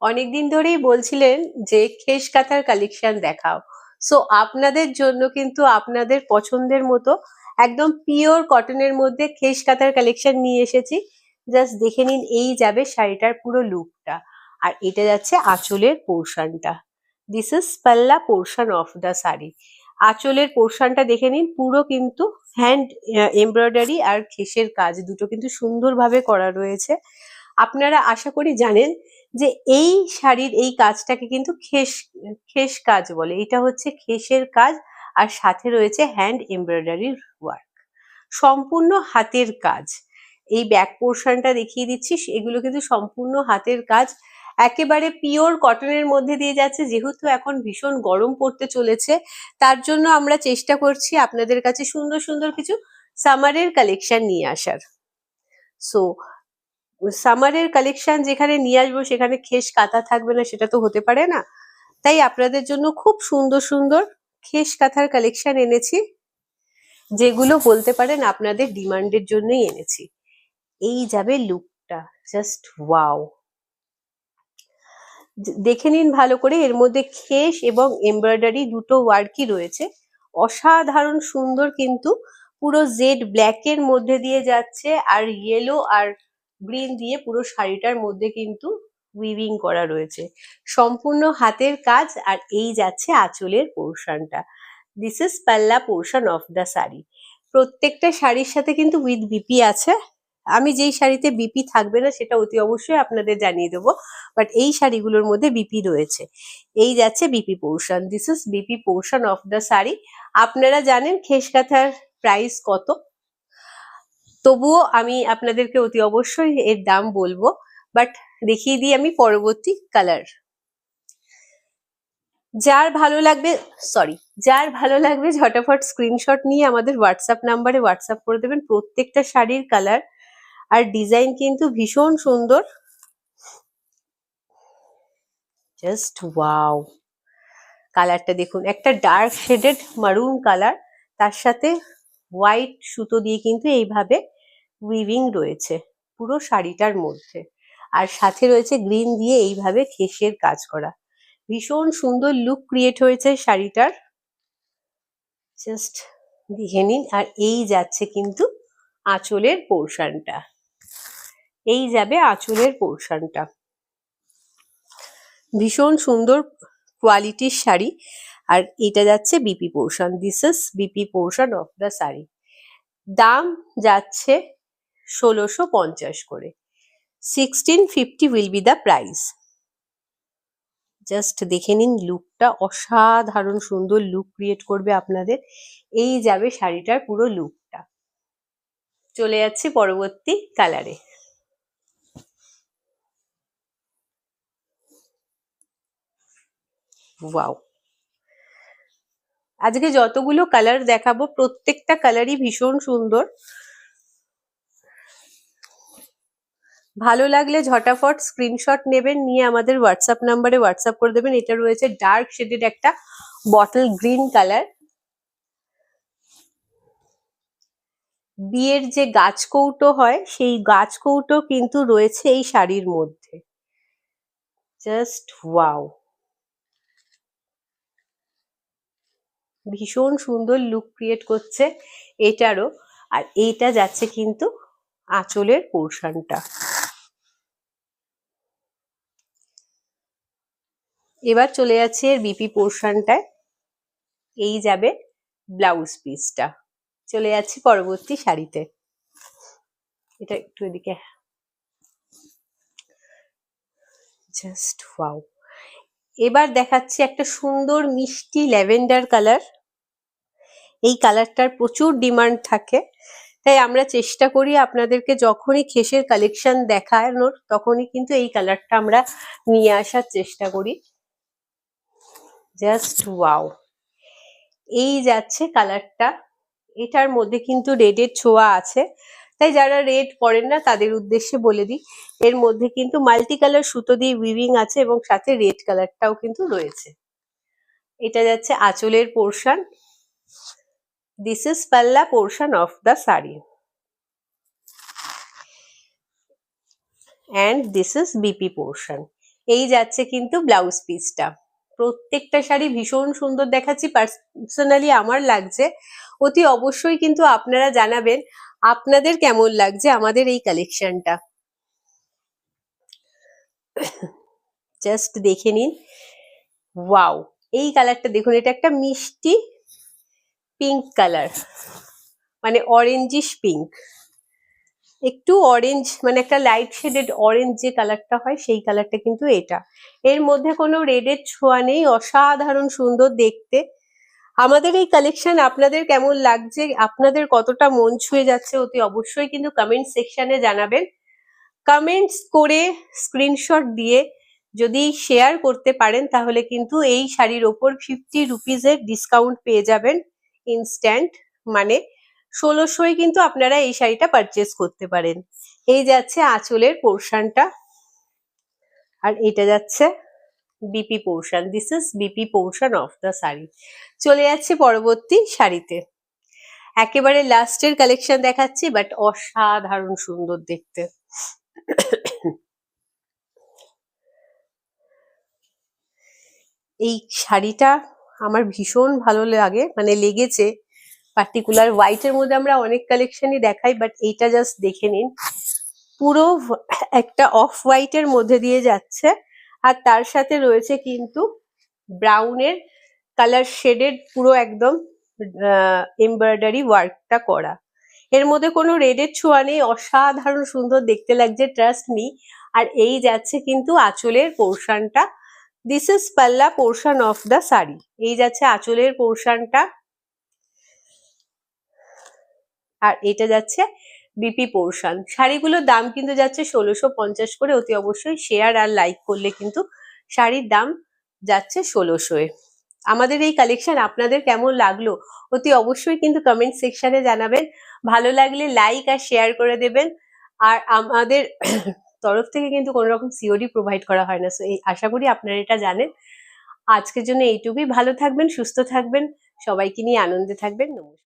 অনেকদিন ধরেই বলছিলেন যে খেস কাঁথার কালেকশন দেখাও। সো আপনাদের জন্য কিন্তু আপনাদের পছন্দের মতো একদম পিওর কটনের মধ্যে খেস কাঁথার কালেকশন নিয়ে এসেছি। জাস্ট দেখে নিন, এই যাবে শাড়িটার পুরো লুকটা। আর এটা যাচ্ছে আঁচলের পোর্শনটা। দিস ইজ পাল্লা পোর্শন অফ দ্য শাড়ি। আঁচলের পোর্শনটা দেখে নিন, পুরো কিন্তু হ্যান্ড এমব্রয়ডারি আর খেসের কাজ দুটো কিন্তু সুন্দরভাবে করা রয়েছে। আপনারা আশা করি জানেন যে এই শাড়ির এই কাজটাকে কিন্তু খেস খেস কাজ বলে। এটা হচ্ছে খেসের কাজ, আর সাথে রয়েছে হ্যান্ড এমব্রয়ডারির ওয়ার্ক, সম্পূর্ণ হাতের কাজ। এই ব্যাক পোর্শনটা দেখিয়ে দিচ্ছি, এগুলো কিন্তু সম্পূর্ণ হাতের কাজ, একেবারে পিওর কটনের মধ্যে দিয়ে যাচ্ছে। যেহেতু এখন ভীষণ গরম পড়তে চলেছে, তার জন্য আমরা চেষ্টা করছি আপনাদের কাছে সুন্দর সুন্দর কিছু সামারের কালেকশন নিয়ে আসার। সো সামারের কালেকশন যেখানে নিয়ে আসবো সেখানে খেস কাঁথা থাকবে না, সেটা তো হতে পারে না। তাই আপনাদের জন্য খুব সুন্দর সুন্দর খেস কাঁথার কালেকশন এনেছি, যেগুলো বলতে পারেন আপনাদের ডিমান্ডের জন্যই এনেছি। এই যাবে লুকটা, জাস্ট ওয়াও। দেখে নিন ভালো করে, এর মধ্যে খেস এবং এমব্রয়ডারি দুটো ওয়ার্কই রয়েছে। অসাধারণ সুন্দর, কিন্তু পুরো জেড ব্ল্যাক এর মধ্যে দিয়ে যাচ্ছে, আর ইয়েলো আর গ্রিন দিয়ে পুরো শাড়িটার মধ্যে কিন্তু উইভিং করা রয়েছে। সম্পূর্ণ হাতের কাজ, আর এই যাচ্ছে আঁচলের পোর্শনটা। দিস ইজ পাল্লা পোর্শন অফ দ্য শাড়ি। প্রত্যেকটা শাড়ির সাথে কিন্তু উইথ বিপি আছে। আমি যেই শাড়িতে বিপি থাকবে না সেটা অতি অবশ্যই আপনাদের জানিয়ে দেবো, বাট এই শাড়িগুলোর মধ্যে বিপি রয়েছে। এই যাচ্ছে BP portion, this is BP portion of the sari. আপনারা জানেন খেস কাঁথার প্রাইস কত, তবুও আমি আপনাদেরকে অতি অবশ্যই এর দাম বলবো। বাট দেখিয়ে দিই আমি পরবর্তী কালার। যার ভালো লাগবে ঝটাফট স্ক্রিনশট নিয়ে আমাদের হোয়াটসঅ্যাপ নাম্বারে হোয়াটসঅ্যাপ করে দেবেন। প্রত্যেকটা শাড়ির কালার আর ডিজাইন কিন্তু ভীষণ সুন্দর। জাস্ট ওয়াও, কালারটা দেখুন, একটা ডার্ক শেডেড মারুন কালার, তার সাথে হোয়াইট সুতো দিয়ে কিন্তু এইভাবে উইভিং রয়েছে পুরো শাড়িটার মধ্যে, আর সাথে রয়েছে গ্রিন দিয়ে এইভাবে খেসের কাজ করা। ভীষণ সুন্দর লুক ক্রিয়েট হয়েছে শাড়িটার, জাস্ট দেখে নিন। আর এই যাচ্ছে কিন্তু আঁচলের পোর্শনটা, এই যাবে আঁচলের পোর্শনটা। ভীষণ সুন্দর কোয়ালিটির শাড়ি, আর এটা যাচ্ছে BP portion, this is BP portion of the sari. দাম যাচ্ছে 1650 করে, 1650 will be the price. Just দেখে নিন লুকটা, অসাধারণ সুন্দর লুক ক্রিয়েট করবে আপনাদের। এই যাবে শাড়িটার পুরো লুকটা। চলে যাচ্ছি পরবর্তী কালারে। ওয়াও, আজকে যতগুলো কালার দেখাবো প্রত্যেকটা কালারই ভীষণ সুন্দর। ভালো লাগলে ঝটাফট স্ক্রিনশট নেবেন, নিয়ে আমাদের হোয়াটসঅ্যাপ নাম্বারে হোয়াটসঅ্যাপ করে দেবেন। এটা রয়েছে ডার্ক শেডেড একটা বটল গ্রিন কালার। বিয়ের যে গাছ কৌটো হয় সেই গাছ কৌটো কিন্তু রয়েছে এই শাড়ির মধ্যে। জাস্ট ওয়াও, ভীষণ সুন্দর লুক ক্রিয়েট করছে এটারও। আর এইটা যাচ্ছে কিন্তু আঁচলের পোর্শনটা। এবার চলে যাচ্ছে এর বিপি পোর্শনটায়, এই যাবে ব্লাউজ পিসটা। চলে যাচ্ছি পরবর্তী শাড়িতে। এটা একটু এদিকে, জাস্ট ওয়াও। এবার দেখাচ্ছি একটা সুন্দর মিষ্টি ল্যাভেন্ডার কালার। এই কালারটার প্রচুর ডিমান্ড থাকে, তাই আমরা চেষ্টা করি আপনাদেরকে যখনই খেসের কালেকশন দেখানোর তখনই কিন্তু এই কালারটা আমরা নিয়ে আসার চেষ্টা করি। জাস্ট ওয়াও, এই যাচ্ছে কালারটা। এটার মধ্যে কিন্তু রেডের ছোঁয়া আছে, তাই যারা রেড পরেন না তাদের উদ্দেশ্যে বলে দিই, এর মধ্যে কিন্তু মাল্টি কালার সুতো দিয়ে উইভিং আছে এবং সাথে রেড কালারটাও কিন্তু রয়েছে। এটা যাচ্ছে আঁচলের পোর্শন, দিস ইজ পাল্লা portion of the sari, and this is BP portion. এই যাচ্ছে কিন্তু ব্লাউজ পিসটা। প্রত্যেকটা শাড়ি ভীষণ সুন্দর দেখাচ্ছি, পার্সোনালি আমার লাগছে। অতি অবশ্যই কিন্তু আপনারা জানাবেন আপনাদের কেমন লাগছে আমাদের এই কালেকশনটা। জাস্ট দেখে নিন, ওয়াও! এই কালারটা দেখুন, এটা একটা মিষ্টি পিঙ্ক কালার, মানে অরেঞ্জিশ পিঙ্ক, একটু অরেঞ্জ, মানে একটা লাইট শেডেড অরেঞ্জ যে কালারটা হয় সেই কালারটা কিন্তু এটা। এর মধ্যে কোনো রেডের ছোঁয়া নেই, অসাধারণ সুন্দর দেখতে। আমাদের এই কালেকশন আপনাদের কেমন লাগছে, আপনাদের কতটা মন ছুঁয়ে যাচ্ছে, অতি অবশ্যই কিন্তু কমেন্ট সেকশনে জানাবেন। কমেন্টস করে স্ক্রিনশট দিয়ে যদি শেয়ার করতে পারেন তাহলে কিন্তু এই শাড়ির ওপর 50 রুপিজের ডিসকাউন্ট পেয়ে যাবেন ইনস্ট্যান্ট, মানে 1600 কিন্তু আপনারা এই শাড়িটা পারচেস করতে পারেন। এই যাচ্ছে আঁচলের পোর্শনটা, আর এটা যাচ্ছে BP portion. This is BP portion of the sari. চলে যাচ্ছে পরবর্তী শাড়িতে, একেবারে লাস্টের কালেকশন দেখাচ্ছি, বাট অসাধারণ সুন্দর দেখতে। এই শাড়িটা আমার ভীষণ ভালো লাগে, মানে লেগেছে। পার্টিকুলার হোয়াইটের মধ্যে আমরা অনেক কালেকশনই দেখাই, বাট এইটা জাস্ট দেখে নিন, পুরো একটা অফ হোয়াইটের মধ্যে দিয়ে যাচ্ছে, আর তার সাথে রয়েছে কিন্তু ব্রাউনের কালার শেডেড পুরো একদম এমব্রয়ডারি ওয়ার্কটা করা। এর মধ্যে কোনো রেডের ছোঁয়া নেই, অসাধারণ সুন্দর দেখতে লাগছে, ট্রাস্ট মি। আর এই যাচ্ছে কিন্তু আঁচলের পোর্শনটা। দিস ইজ পাল্লা পোর্শন অফ দ্য শাড়ি। এই যাচ্ছে আঁচলের পোর্শনটা, আর এটা যাচ্ছে বিপি পোর্শন। শাড়িগুলোর দাম কিন্তু যাচ্ছে 1650 করে। অতি অবশ্যই শেয়ার আর লাইক করলে কিন্তু শাড়ির দাম যাচ্ছে 1600-এ। আমাদের এই কালেকশন আপনাদের কেমন লাগলো অতি অবশ্যই কিন্তু কমেন্ট সেকশনে জানাবেন। ভালো লাগলে লাইক আর শেয়ার করে দেবেন। আর আমাদের তরফ থেকে কিন্তু কোনো রকম সিওডি প্রোভাইড করা হয় না, সো এই আশা করি আপনারা এটা জানেন। আজকের জন্য এইটুকুই। ভালো থাকবেন, সুস্থ থাকবেন, সবাইকে নিয়ে আনন্দে থাকবেন। নমস্কার।